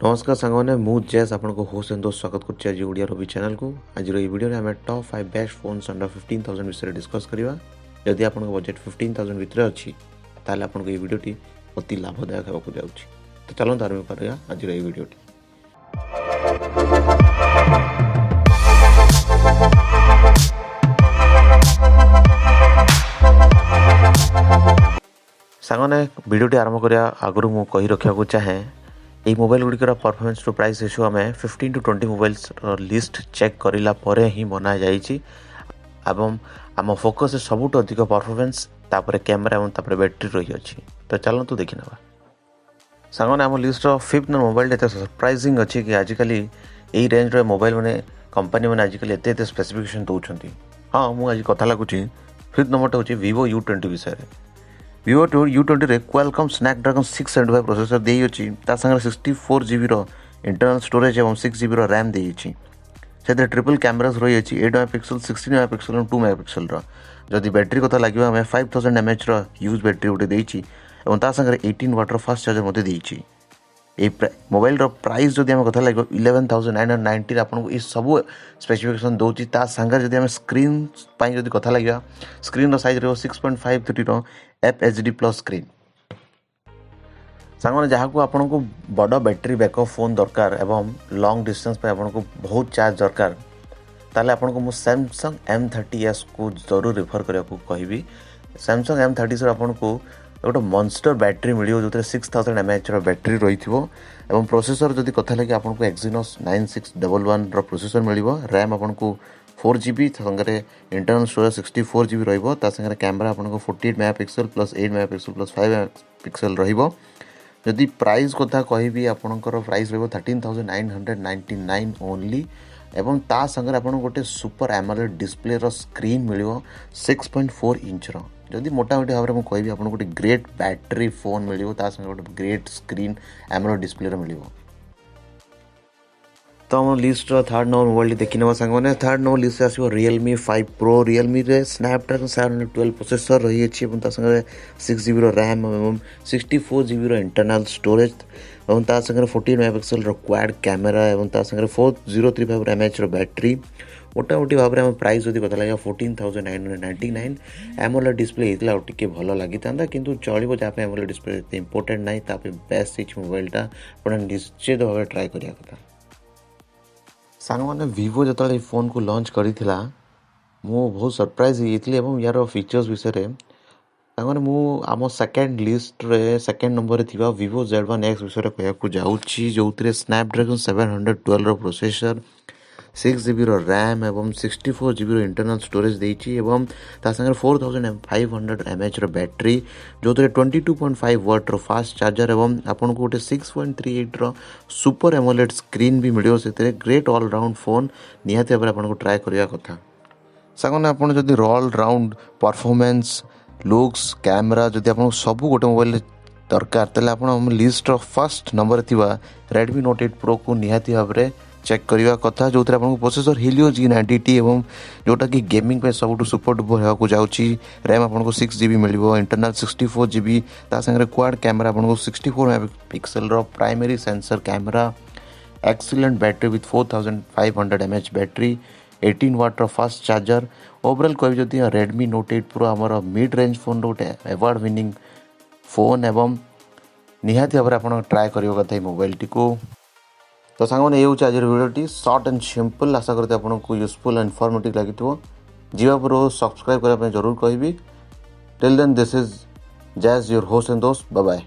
नमस्कार सांगने मु जैस आपको होस्ट एंड दोस्त स्वागत कर आज ओडिया रवि चैनल को। आज वीडियो में आम टॉप 5 बेस्ट फोन्स अंडर 15,000 विषय डिस्कस करवा। जदि आप बजेट 15,000 भितर अच्छी ताल आपको ये वीडियोटी अति लाभदायक होगा जाऊँगी। तो चलते आरंभ करिया आज ये वीडियोटी। सांगने वीडियोटी आरंभ करिया आगु मु कही रखा चाहे ये मोबाइल गुड़िकर परफॉर्मेंस टू प्राइस रेशियो आम 15 to 20 मोबाइल्स लिस्ट चेक करला परे ही बना जाइए। आम फोकस सबुठ अधिक परफॉर्मेंस तापर कैमेरा और बैटरी रही अच्छी। तो चलतु देखी ना सांगने आम लिस्ट फिफ्थ मोबाइल एत सरप्राइजिंग अच्छी कि आजिकल यही रेंज रो मोबाइल मैंने कंपनी मैंने आजिकल एत स्पेसिफिकेशन दौरान। हाँ मुझे कथा लगुच फिफ्थ नंबर हूँ Vivo U20 विषय। Vivo U20 रे Qualcomm Snapdragon 675 प्रोसेसर दी अच्छी। सागर 64 GB इंटरनल स्टोरेज और 6 GB रैम दी से ट्रिपल कैमरास रही है 8 मेगापिक्सल 16 मेगापिक्सल और 2 मेगापिक्सल। जदि बैटरी कथा लगे आम 5000 mAh यूज बैटरी गोटे देती और सागर 18 वाटर फास्ट चार्जर मत देती। मोबाइल प्राइस जदि आम कथा लगे 11,990 आपको ये सब स्पेसिफिकेशन दूसरी। सागर जदि आम स्क्रीन जदि कथा लगे स्क्रीन साइज रही 6.53 FHD प्लस स्क्रीन। सांगने जहाँ को आपन को बड़ बैटरी बैकअप फोन दरकार एवं लॉन्ग डिस्टेंस पे आपन को बहुत चार्ज दरकार ताले आपन को Samsung M30s को जरूर रेफर करने को कहि। Samsung M30 से आपन को गोटे मॉन्स्टर बैटरी मिलियो जो 6000 mAh बैटरी रही एवं प्रोसेसर जदि कथा लगे आपन को Exynos 9611 प्रोसेसर मिलियो। रैम आपन को 4 GB संगे इंटरनल स्टोरेज 64 GB रहिबो। ता संगे कैमरा आपन को 48 megapixel plus 8 megapixel plus 5 megapixel रहिबो। जदि प्राइस कथा कहि आपनकर प्राइस रहिबो 13,999 ओनली एवं ता संगे आपन गोटे सुपर एमोलेड डिस्प्ले रो स्क्रीन मिलियो 6.4 इंच रो। जदि मोटामोटी भाव में कहि आपन गोटे ग्रेट बैटरी फोन मिलियो ता संगे गोटे ग्रेट स्क्रीन एमोलेड डिस्प्ले रो मिलियो। तो हम लिस्ट थर्ड नंबर मोबाइल देखी ना सांगने थर्ड नंबर लिस्ट आसो Realme 5 Pro। Realme रे Snapdragon 712 प्रोसेसर रही है 6 GB रैम और 64 GB इंटरनल स्टोरेज और 14 मेगापिक्सल क्वाड कैमेरा और 4035 mAh बैटरी। मोटामोटी भाव में प्राइस जब कथा लगे 14,999 एमोलेड डिस्प्ले होता है टे भल लगी था किंतु चलो जहाँ एमोलेड डिस्प्ले इंपोर्टेंट ना बेस्ट मोबाइलटा आप निश्चित भाव ट्राए करा कथा। सांग मैंने Vivo जो फोन को लॉन्च करा मु बहुत सरप्राइज होती यार फीचर्स विषय सांगने मु आम सेकेंड लिस्ट रे सेकेंड नंबर थी Vivo Z1X विषय कहूँ जाऊँगी जो Snapdragon 712 प्रोसेसर 6 GB रैम और 64 GB इंटरनल स्टोरेज देती 4500 mAh बैटरी जो 22.5 वाट फास्ट चार्जर एवं आपन को गोटे 6.38 सुपर एमोलेड स्क्रीन भी मिलियो से ग्रेट ऑलराउंड फोन निहाती भाव आपन को ट्राए करिया कथा। सांगने आपन जदि ऑलराउंड परफॉर्मेंस लुक्स कैमरा जदि आपन सब गोटे मोबाइल दरकार ताले आपन लिस्ट फर्स्ट नंबर थिबा Redmi Note 8 Pro को निहाती भाव में चेक करवा कथा जो प्रोसेसर Helio G90T एवं जोटा कि गेमिंग पे सब सुपर डुपर होगा जाऊँगी। रैम आपको 6 GB मिलियो इंटरनल 64 GB ता संगे क्वाड कैमरा आपको 64 megapixel primary sensor camera excellent battery with 4500 mAh battery 18 watt fast charger. Overall कह Redmi Note 8 Pro आमर मिड रेंज फोन गोटे अवार्ड विनिंग फोन एवं निहाती भाव में आप ट्राए करियो कथा मोबाइल टी को। तो सांगने ये आज वीडियोटी शॉर्ट एंड सिंपल आशा करते आपको यूजफुल एंड इनफॉर्मेटिव लगी जीवा पर सब्सक्राइब करने जरूर कहि। Till then this is Jazz your host and दोस्त। Bye bye.